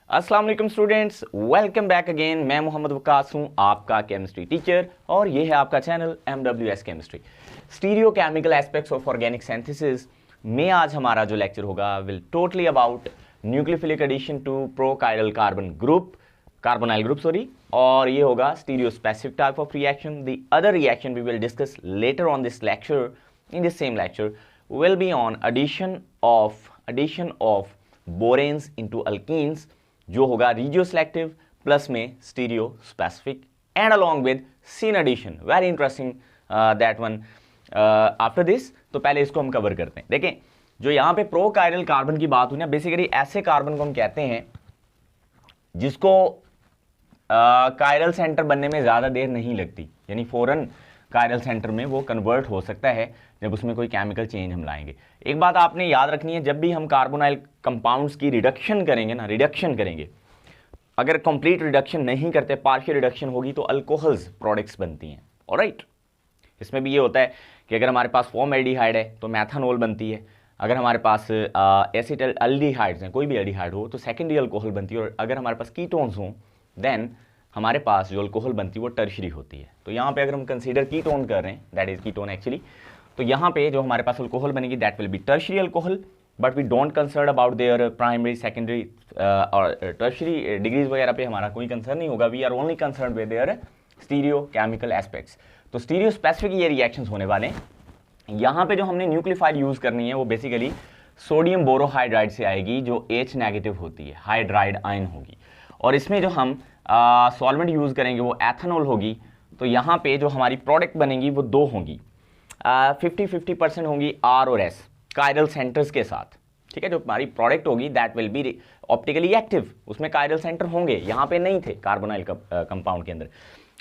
अस्सलाम वालेकुम students, welcome back again. मैं मोहम्मद वकास हूं, आपका केमिस्ट्री टीचर, और ये है आपका channel MWS chemistry. Stereo chemical aspects of organic synthesis में आज हमारा जो लेक्चर होगा will totally about nucleophilic addition to prochiral carbonyl group और ये होगा stereo specific type of reaction. The other reaction we will discuss later on this lecture, in this same lecture will be on addition of boranes into alkenes, जो होगा regio selective plus में stereo specific and along with syn addition, very interesting that one after this। तो पहले इसको हम cover करते हैं। देखें, जो यहाँ पे प्रोकाइरल कार्बन की बात हुई ना, बेसिकली ऐसे कार्बन को हम कहते हैं जिसको कायरल सेंटर बनने में ज़्यादा देर नहीं लगती, यानी फौरन कायरल सेंटर में वो कन्वर्ट हो सकता है जब उसमें कोई केमिकल चेंज हम लाएंगे। एक बात आपने याद रखनी है, जब भी हम कार्बोनाइल कंपाउंड्स की रिडक्शन करेंगे ना, रिडक्शन करेंगे, अगर कंप्लीट रिडक्शन नहीं करते, पार्शियल रिडक्शन होगी तो अल्कोहल्स प्रोडक्ट्स बनती हैं। ऑलराइट, इसमें भी ये होता है कि अगर हमारे पास फॉर्मल्डिहाइड है तो मैथानॉल बनती है, अगर हमारे पास एसिटल अल्डिहाइड्स हैं, कोई भी एल्डिहाइड हो तो सेकेंडरी अल्कोहल बनती है, और अगर हमारे पास कीटोन्स हों देन हमारे पास जो अल्कोहल बनती है वो टर्शरी होती है। तो यहाँ पे अगर हम कंसीडर कीटोन कर रहे हैं, दैट इज कीटोन एक्चुअली, तो यहाँ पे जो हमारे पास अल्कोहल बनेगी that will be tertiary alcohol, but we don't concern about their primary secondary और टर्शरी डिग्रीज वगैरह पे हमारा कोई कंसर्न नहीं होगा। We are only concern with their stereo chemical aspects. तो स्टीरियो स्पेसिफिक ये रिएक्शंस होने वाले हैं। यहाँ पे जो हमने न्यूक्लियोफाइल यूज करनी है वो बेसिकली सोडियम बोरोहाइड्राइड से आएगी, जो H नेगेटिव होती है, हाइड्राइड आयन होगी, और इसमें जो हम सॉल्वेंट यूज़ करेंगे वो एथेनॉल होगी। तो यहाँ पे जो हमारी प्रोडक्ट बनेंगी वो दो होंगी, 50-50% होंगी R और S कायरल सेंटर्स के साथ। ठीक है, जो हमारी प्रोडक्ट होगी that will B optically active, उसमें कायरल सेंटर होंगे, यहाँ पे नहीं थे कार्बोनाइल कंपाउंड के अंदर।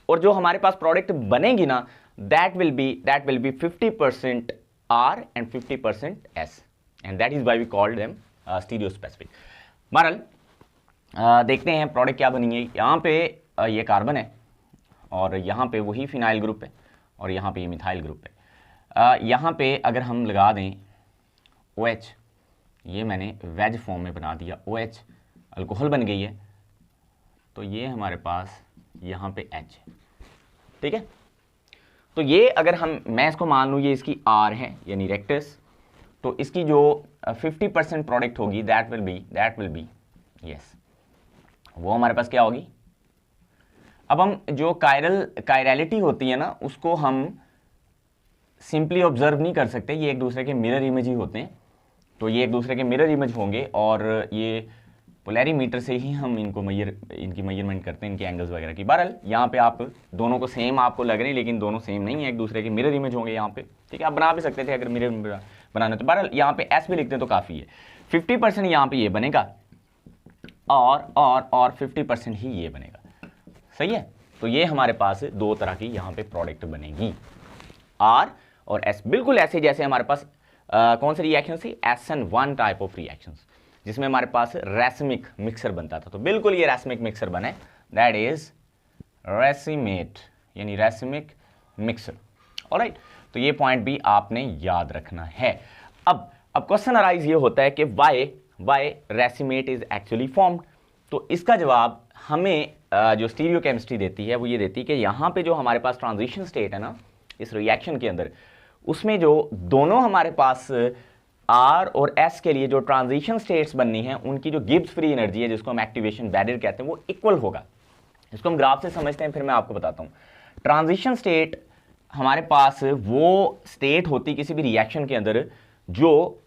और जो हमारे पास प्रोडक्ट बनेगी ना that will be 50% R and 50% S, and that is why we called them stereo specific. बहरहाल देखते हैं प्रोडक्ट क्या बनेंगे। यहाँ पे ये कार्बन है और यहाँ पे वही फिनाइल ग्रुप है और यहाँ पे ये मिथाइल ग्रुप है। यहाँ पे अगर हम लगा दें OH, ये मैंने वेज फॉर्म में बना दिया, OH अल्कोहल बन गई है, तो ये हमारे पास यहाँ पे H है। ठीक है, तो ये अगर मैं इसको मान लूँ ये इसकी R है यानी रेक्टस, तो इसकी जो 50% प्रोडक्ट होगी दैट विल बी यस, वो हमारे पास क्या होगी। अब हम जो कायरलिटी होती है ना उसको हम सिंपली ऑब्जर्व नहीं कर सकते, ये एक दूसरे के मिरर इमेज ही होते हैं। तो ये एक दूसरे के मिरर इमेज होंगे और ये पोलैरीमीटर से ही हम इनकी मेजरमेंट करते हैं, इनके एंगल्स वगैरह की। बहरहाल यहाँ पे आप दोनों को सेम आपको लग रहे हैं, लेकिन दोनों सेम नहीं है, एक दूसरे के मिरर इमेज होंगे यहाँ पे। ठीक है, आप बना भी सकते थे अगर मिरर बनाना, तो बहरहाल यहाँ पे S भी लिखते हैं तो काफ़ी है। 50% यहाँ पे ये बनेगा और 50% ही ये बनेगा। सही है, तो ये हमारे पास दो तरह की यहाँ पे प्रोडक्ट बनेगी, R और S, बिल्कुल ऐसे जैसे हमारे पास कौन सी रिएक्शन थी, SN1 टाइप ऑफ रिएक्शंस, जिसमें हमारे पास रैसमिक मिक्सर बनता था। तो बिल्कुल ये रैसमिक मिक्सर बने, दैट इज रैसिमेट यानी रैसमिक मिक्सर। ऑलराइट, तो ये पॉइंट भी आपने याद रखना है। अब क्वेश्चन अराइज ये होता है कि वाई रैसिमेट इज एक्चुअली फॉर्म्ड। तो इसका जवाब हमें जो स्टीरियो केमिस्ट्री देती है वो ये देती है कि यहाँ पे जो हमारे पास ट्रांजिशन स्टेट है ना इस रिएक्शन के अंदर, उसमें जो दोनों हमारे पास R और S के लिए जो ट्रांजिशन स्टेट्स बननी है उनकी जो गिब्स फ्री एनर्जी है, जिसको हम एक्टिवेशन बैरियर कहते हैं, वो इक्वल होगा। इसको हम ग्राफ से समझते हैं, फिर मैं आपको बताता हूँ। ट्रांजिशन स्टेट हमारे पास वो स्टेट होती किसी भी रिएक्शन के अंदर जो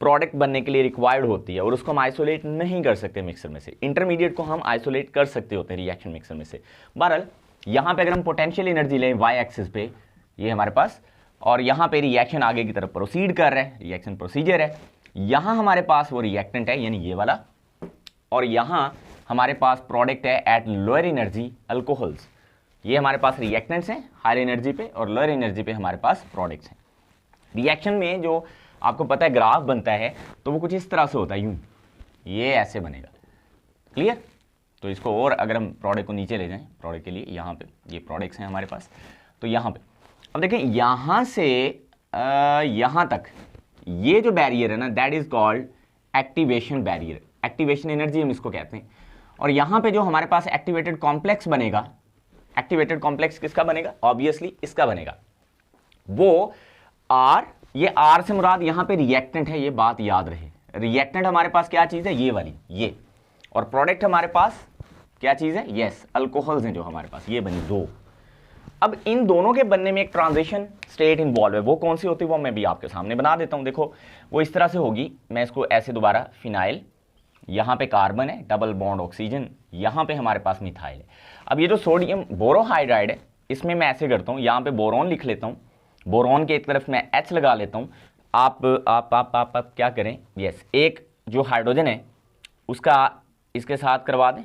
प्रोडक्ट बनने के लिए रिक्वायर्ड होती है, और उसको हम आइसोलेट नहीं कर सकते मिक्सर में से। इंटरमीडिएट को हम आइसोलेट कर सकते होते हैं रिएक्शन मिक्सर में से। बहरहाल यहाँ पे अगर हम पोटेंशियल एनर्जी लें Y एक्सिस पे, ये हमारे पास, और यहाँ पे रिएक्शन आगे की तरफ प्रोसीड कर रहे हैं, रिएक्शन प्रोसीजर है, यहाँ हमारे पास वो रिएक्टेंट है यानी ये वाला, और यहाँ हमारे पास प्रोडक्ट है एट लोअर एनर्जी अल्कोहल्स। ये हमारे पास रिएक्टेंट्स हैं हायर एनर्जी पे, और लोअर एनर्जी पे हमारे पास प्रोडक्ट्स हैं। रिएक्शन में जो आपको पता है ग्राफ बनता है तो वो कुछ इस तरह से होता है, यूं ये ऐसे बनेगा। क्लियर, तो इसको और अगर हम प्रोडक्ट को नीचे ले जाएं, प्रोडक्ट के लिए यहाँ पे ये प्रोडक्ट्स हैं हमारे पास, तो यहाँ पे अब देखें यहाँ से यहाँ तक ये जो बैरियर है ना that is called activation barrier, activation energy हम इसको कहते हैं। और यहां पे जो हमारे पास एक्टिवेटेड कॉम्प्लेक्स बनेगा, एक्टिवेटेड कॉम्प्लेक्स किसका बनेगा, ऑब्वियसली इसका बनेगा, वो आर, ये आर से मुराद यहां पे रिएक्टेंट है, ये बात याद रहे। रिएक्टेंट हमारे पास क्या चीज है, ये वाली, ये, और प्रोडक्ट हमारे पास क्या चीज है, यस अल्कोहल्स हैं जो हमारे पास, ये बनी दो। अब इन दोनों के बनने में एक ट्रांजिशन स्टेट इन्वॉल्व है, वो कौन सी होती है वो मैं भी आपके सामने बना देता हूं। देखो वो इस तरह से होगी, मैं इसको ऐसे दोबारा, फिनाइल, यहां पे कार्बन है, डबल बॉन्ड ऑक्सीजन, यहां पे हमारे पास मिथाइल है। अब ये जो सोडियम बोरोहाइड्राइड है, इसमें मैं ऐसे करता हूं, यहां पे बोरोन लिख लेता हूं, बोरोन के एक तरफ मैं H लगा लेता हूं। आप क्या करें, यस, एक जो हाइड्रोजन है उसका इसके साथ करवा दें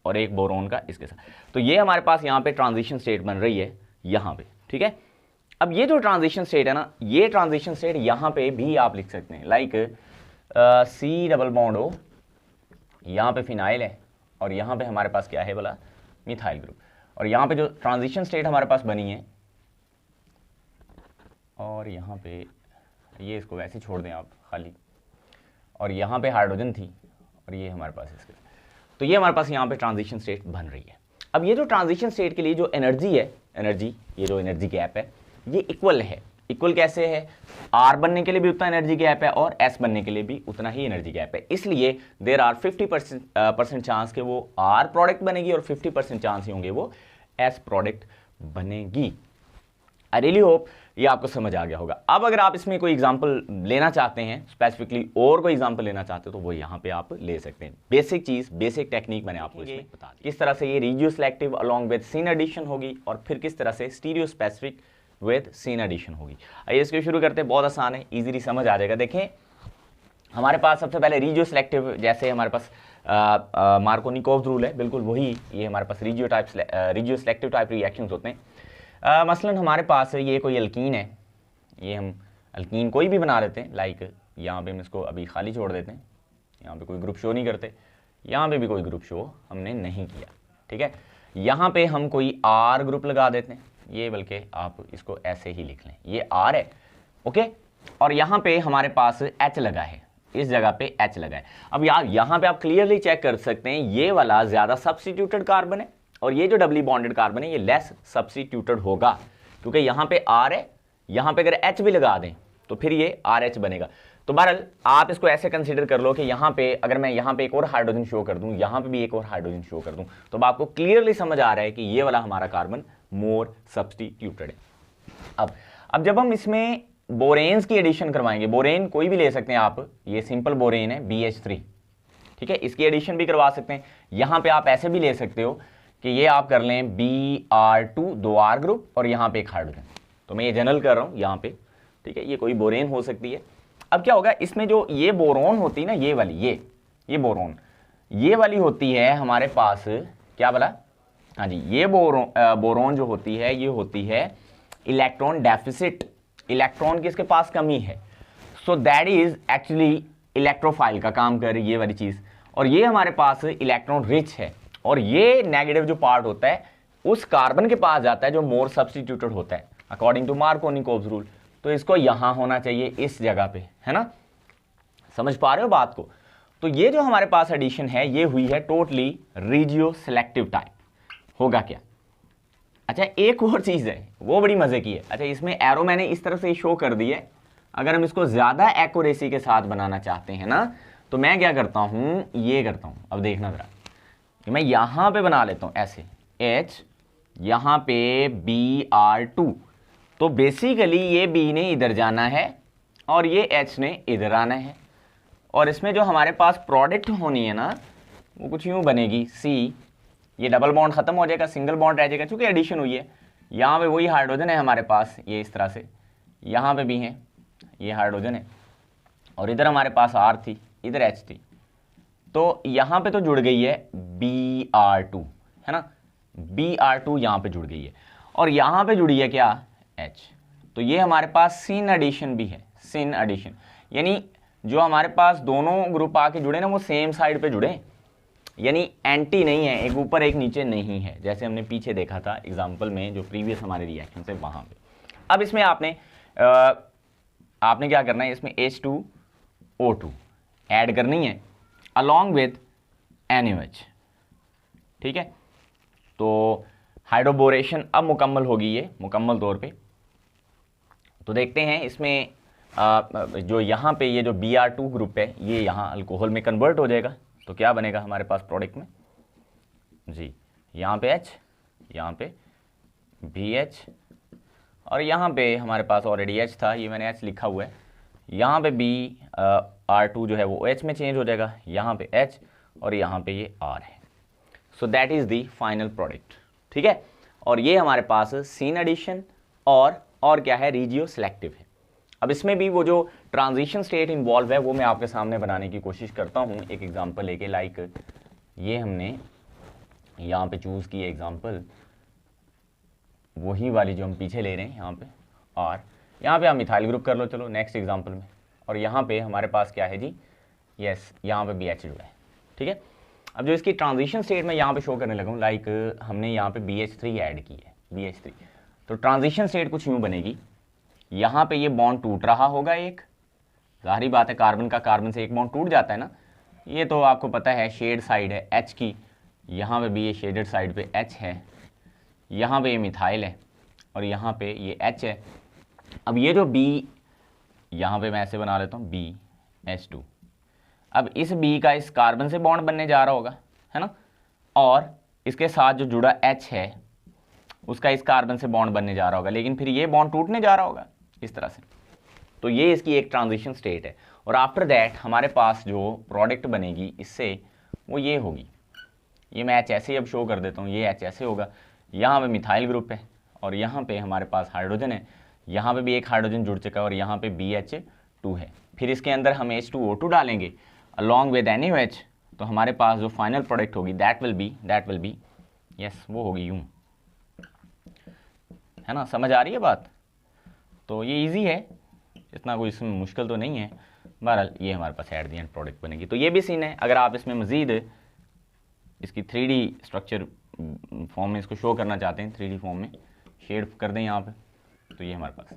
और एक बोरोन का इसके साथ, तो ये हमारे पास यहाँ पे ट्रांजिशन स्टेट बन रही है यहाँ पे, ठीक है। अब ये जो ट्रांजिशन स्टेट है ना, ये ट्रांजिशन स्टेट यहाँ पे भी आप लिख सकते हैं, like C double bond O, यहाँ पे फिनाइल है और यहाँ पे हमारे पास क्या है बोला, मिथाइल ग्रुप, और यहाँ पे जो ट्रांजिशन स्टेट हमारे पास बनी है, और यहाँ पे ये इसको वैसे छोड़ दें आप खाली, और यहाँ पे हाइड्रोजन थी और ये हमारे पास इसके, तो ये हमारे पास यहाँ पे ट्रांजिशन स्टेट बन रही है। अब ये जो ट्रांजिशन स्टेट के लिए जो एनर्जी है, एनर्जी, ये जो एनर्जी गैप है ये इक्वल है। इक्वल कैसे है, R बनने के लिए भी उतना एनर्जी गैप है और S बनने के लिए भी उतना ही एनर्जी गैप है, इसलिए देयर आर 50% चांस के वो R प्रोडक्ट बनेगी और 50% चांस ही होंगे वो S प्रोडक्ट बनेगी। आई रियली होप ये आपको समझ आ गया होगा। अब अगर आप इसमें कोई एग्जांपल लेना चाहते हैं, स्पेसिफिकली और कोई एग्जांपल लेना चाहते हो, तो वो यहाँ पे आप ले सकते हैं। बेसिक चीज, बेसिक टेक्निक मैंने आपको इसमें बता दी, किस तरह से ये radio selective along with syn addition होगी और फिर किस तरह से stereo specific with syn addition होगी। आइए इसको शुरू करते हैं, बहुत आसान है, इजीली समझ आ जाएगा। देखें हमारे पास सबसे पहले रेडियो सिलेक्टिव, जैसे हमारे पास मार्कोनिकोव रूल है, बिल्कुल वही ये हमारे पास रेडियो सिलेक्टिव टाइप रिएक्शंस होते हैं। मसलन हमारे पास ये कोई अल्कीन है, ये हम अल्कीन कोई भी बना लेते हैं, लाइक यहाँ पे हम इसको अभी खाली छोड़ देते हैं, यहाँ पे कोई ग्रुप शो नहीं करते, यहाँ पे भी कोई ग्रुप शो हमने नहीं किया, ठीक है। यहाँ पे हम कोई R ग्रुप लगा देते हैं, ये बल्कि आप इसको ऐसे ही लिख लें, ये R है, ओके, और यहाँ पे हमारे पास H लगा है, इस जगह पे H लगा है। अब यार यहाँ पे आप क्लियरली चेक कर सकते हैं, ये वाला ज्यादा सब्स्टिट्यूटेड कार्बन है और ये जो डबली बॉन्डेड कार्बन है ये लेस सब्स्टिट्यूटेड होगा, क्योंकि यहाँ पे R है, यहाँ पे अगर H भी लगा दें तो फिर ये RH बनेगा। तो बहरहाल आप इसको ऐसे कंसीडर कर लो कि यहाँ पे अगर मैं यहाँ पे एक और हाइड्रोजन शो कर दूं, यहाँ पे भी एक और हाइड्रोजन शो कर दूं, तो अब आपको क्लियरली समझ आ रहा है कि ये वाला हमारा कार्बन मोर सब्स्टिट्यूटेड है। अब जब हम इसमें बोरेन्स की एडिशन करवाएंगे, बोरेन कोई भी ले सकते हैं आप, ये सिंपल बोरेन है BH3, ठीक है, इसकी एडिशन भी करवा सकते हैं। यहाँ पे आप ऐसे भी ले सकते हो कि ये आप कर लें Br2, 2 R ग्रुप और यहाँ पे एक हाइड्रोजन, तो मैं ये जनरल कर रहा हूँ यहाँ पे, ठीक है, ये कोई बोरेन हो सकती है। अब क्या होगा, इसमें जो ये बोरोन होती है ना, ये वाली, ये बोरोन, ये वाली होती है हमारे पास, क्या बोला, हाँ जी, ये बोरोन जो होती है ये होती है इलेक्ट्रॉन डेफिसिट, इलेक्ट्रॉन की इसके पास कमी है, so that is actually electrophile का काम कर रही है ये वाली चीज, और ये हमारे पास इलेक्ट्रॉन रिच है, और ये नेगेटिव जो पार्ट होता है उस कार्बन के पास जाता है जो मोर सब्स्टिट्यूटेड होता है अकॉर्डिंग टू मार्कोनिकोव रूल, तो इसको यहां होना चाहिए इस जगह पे, है ना, समझ पा रहे हो बात को। तो ये जो हमारे पास एडिशन है ये हुई है टोटली रेडियो सिलेक्टिव टाइप, होगा क्या। अच्छा एक और चीज है वो बड़ी मजे की है, अच्छा इसमें एरो मैंने इस तरह से शो कर दी है, अगर हम इसको ज्यादा एक्यूरेसी के साथ बनाना चाहते हैं ना, तो मैं क्या करता हूं, ये करता हूं, अब देखना जरा, मैं यहां पे बना लेता हूं ऐसे H, यहां पे Br2, तो बेसिकली ये B ने इधर जाना है और ये H ने इधर आना है, और इसमें जो हमारे पास प्रोडक्ट होनी है ना वो कुछ यूं बनेगी C, ये डबल बॉन्ड खत्म हो जाएगा, सिंगल बॉन्ड रह जाएगा, क्योंकि एडिशन हुई है। यहाँ पे वही हाइड्रोजन है हमारे पास, ये इस तरह से, यहाँ पे भी है, ये हाइड्रोजन है, और इधर हमारे पास R थी, इधर H थी, तो यहाँ पे तो जुड़ गई है Br2, है ना, Br2 यहाँ पे जुड़ गई है, और यहाँ पे जुड़ी है क्या, H, तो ये हमारे पास सिन एडिशन भी है, सिन एडिशन, यानी जो हमारे पास दोनों ग्रुप आके जुड़े ना वो सेम साइड पे जुड़े, यानी एंटी नहीं है, एक ऊपर एक नीचे नहीं है, जैसे हमने पीछे देखा था एग्जाम्पल में जो प्रीवियस हमारे रिएक्शन है वहां पे। अब इसमें आपने क्या करना है, इसमें H2O2 ऐड करनी है अलॉन्ग विद NaOH, ठीक है, तो हाइड्रोबोरेशन अब मुकम्मल होगी ये मुकम्मल तौर पे। तो देखते हैं इसमें जो यहाँ पे ये जो Br2 ग्रुप है ये यहाँ अल्कोहल में कन्वर्ट हो जाएगा। तो क्या बनेगा हमारे पास प्रोडक्ट में जी, यहाँ पे H, यहाँ पे BH, और यहाँ पे हमारे पास ऑलरेडी H था, ये मैंने H लिखा हुआ है। यहाँ पे Br2 जो है वो OH में चेंज हो जाएगा, यहाँ पे H और यहाँ पे ये R है। So that is the final product, ठीक है। और ये हमारे पास सीन एडिशन और क्या है, रीजियो सेलेक्टिव है। अब इसमें भी वो जो ट्रांजिशन स्टेट इन्वॉल्व है वो मैं आपके सामने बनाने की कोशिश करता हूँ एक एग्जांपल लेके। लाइक ये हमने यहाँ पे चूज़ की एग्जांपल वही वाली जो हम पीछे ले रहे हैं यहाँ पे, और यहाँ पे आप मिथाइल ग्रुप कर लो चलो नेक्स्ट एग्जांपल में, और यहाँ पे हमारे पास क्या है जी, यस यहाँ पे BH जुड़ा है, ठीक है। अब जो इसकी ट्रांजिशन स्टेट में यहाँ पे शो करने लगा हूँ, लाइक हमने यहाँ पे BH3 ऐड की है, BH3, तो ट्रांजिशन स्टेट कुछ यूँ बनेगी, यहाँ पे ये बॉन्ड टूट रहा होगा एक, जाहिर बात है कार्बन का कार्बन से एक बॉन्ड टूट जाता है ना, ये तो आपको पता है शेड साइड है H की, यहाँ पे भी ये शेडेड साइड पे H है, यहाँ पे ये मिथाइल है और यहाँ पे ये H है। अब ये जो B यहाँ पे मैं ऐसे बना लेता हूँ BH2, अब इस B का इस कार्बन से बॉन्ड बनने जा रहा होगा, है ना, और इसके साथ जो जुड़ा H है उसका इस कार्बन से बॉन्ड बनने जा रहा होगा, लेकिन फिर ये बॉन्ड टूटने जा रहा होगा इस तरह से। तो ये इसकी एक ट्रांजिशन स्टेट है, और आफ्टर दैट हमारे पास जो प्रोडक्ट बनेगी इससे वो ये होगी, ये मैं H ऐसे ही अब शो कर देता हूँ, ये H ऐसे होगा, यहाँ पे मिथाइल ग्रुप है और यहाँ पे हमारे पास हाइड्रोजन है, यहाँ पे भी एक हाइड्रोजन जुड़ चुका है और यहाँ पे BH2 है। फिर इसके अंदर हम H2O2 डालेंगे अलॉन्ग विद NaOH, तो हमारे पास जो फाइनल प्रोडक्ट होगी दैट विल बी यस वो होगी यूँ, है ना, समझ आ रही है बात। तो ये इजी है, इतना कोई इसमें मुश्किल तो नहीं है। बहरहाल ये हमारे पास एट द एंड प्रोडक्ट बनेगी। तो ये भी सीन है, अगर आप इसमें मज़ीद इसकी 3D स्ट्रक्चर फॉर्म में इसको शो करना चाहते हैं, 3D फॉर्म में शेड कर दें यहाँ पे, तो ये हमारे पास,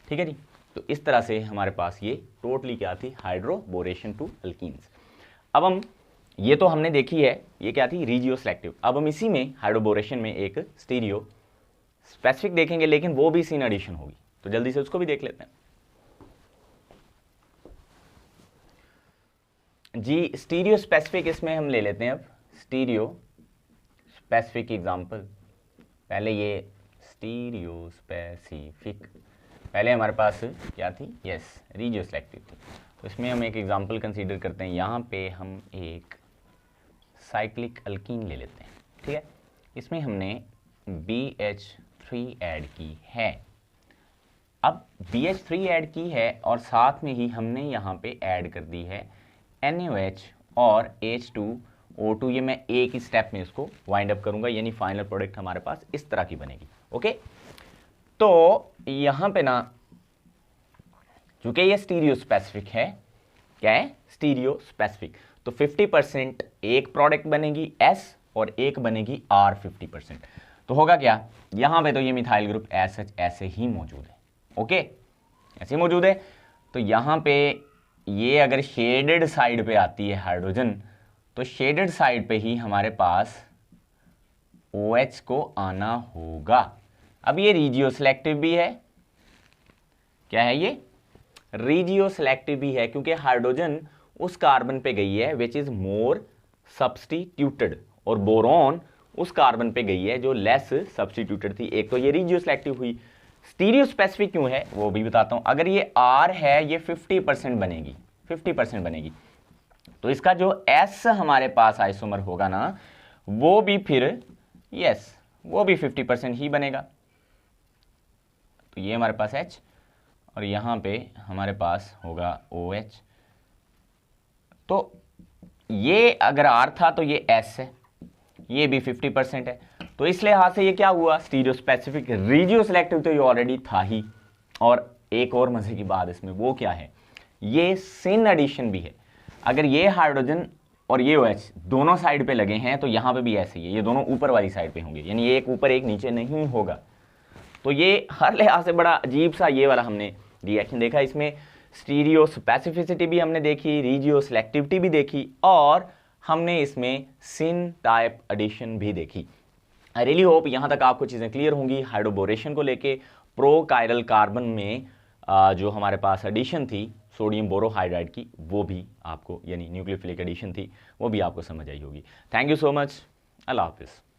ठीक है जी। तो इस तरह से हमारे पास ये टोटली क्या थी, हाइड्रोबोरेशन टू अल्कीन्स। अब हम ये तो हमने देखी है, ये क्या थी, रीजियो सेलेक्टिव। अब हम इसी में हाइड्रोबोरेशन में एक स्टीरियो स्पेसिफिक देखेंगे, लेकिन वो भी सीन एडिशन होगी, तो जल्दी से उसको भी देख लेते हैं जी। स्टीरियो स्पेसिफिक इसमें हम ले लेते हैं अब स्टीरियो स्पेसिफिक एग्जांपल। पहले ये स्टीरियो स्पेसिफिक, पहले हमारे पास क्या थी, यस रीजियो सेलेक्टिव थी। तो इसमें हम एक एग्जांपल कंसीडर करते हैं, यहाँ पे हम एक साइक्लिक अल्कीन ले लेते हैं, ठीक है। इसमें हमने BH3 ऐड की है। अब BH3 ऐड की है और साथ में ही हमने यहाँ पे ऐड कर दी है NaOH और H2O2। ये मैं एक ही स्टेप में इसको वाइंड अप करूंगा, यानी फाइनल प्रोडक्ट हमारे पास इस तरह की बनेगी। ओके, तो यहाँ पे ना चूंकि ये स्टीरियो स्पेसिफिक है, क्या है, स्टीरियो स्पेसिफिक, तो 50% एक प्रोडक्ट बनेगी S और एक बनेगी R 50%। तो होगा क्या, यहाँ पे तो ये मिथाइल ग्रुप ऐसे ही मौजूद है, ओके ऐसे ही मौजूद है। तो यहाँ पे ये अगर शेडेड साइड पे आती है हाइड्रोजन, तो शेडेड साइड पे ही हमारे पास OH को आना होगा। अब ये रीजियो सेलेक्टिव भी है, क्या है ये, रीजियो सेलेक्टिव भी है, क्योंकि हाइड्रोजन उस कार्बन पे गई है विच इज मोर सब्स्टिट्यूटेड, और बोरॉन उस कार्बन पे गई है जो लेस सब्स्टिट्यूटेड थी। एक तो ये रीजियो सेलेक्टिव हुई। स्टीरियो स्पेसिफिक क्यों है वो भी बताता हूं। अगर ये R है, ये 50% बनेगी, 50% बनेगी, तो इसका जो S हमारे पास आइसोमर होगा ना, वो भी फिर यस वो भी 50% ही बनेगा। तो ये हमारे पास H और यहाँ पे हमारे पास होगा OH। तो ये अगर R था तो ये S है, ये भी 50% है। तो इस लिहाज से ये क्या हुआ, स्टीरियो स्पेसिफिक। रीजियो सेलेक्टिव तो ये ऑलरेडी था ही, और एक और मजे की बात इसमें वो क्या है, ये सिन एडिशन भी है। अगर ये हाइड्रोजन और ये OH दोनों साइड पे लगे हैं तो यहाँ पे भी ऐसे ही है, ये दोनों ऊपर वाली साइड पे होंगे, यानी एक ऊपर एक नीचे नहीं होगा। तो ये हर लिहाज से बड़ा अजीब सा ये वाला हमने रिएक्शन देखा। इसमें स्टीरियो स्पेसिफिसिटी भी हमने देखी, रीजियो सेलेक्टिविटी भी देखी, और हमने इसमें सिन टाइप एडिशन भी देखी। आई रियली होप यहाँ तक आपको चीज़ें क्लियर होंगी हाइड्रोबोरेशन को लेके। प्रोकाइरल कार्बन में जो हमारे पास एडिशन थी सोडियम बोरोहाइड्राइड की, वो भी आपको, यानी न्यूक्लियोफिलिक एडिशन थी, वो भी आपको समझ आई होगी। Thank you so much. अल्लाह हाफिज़।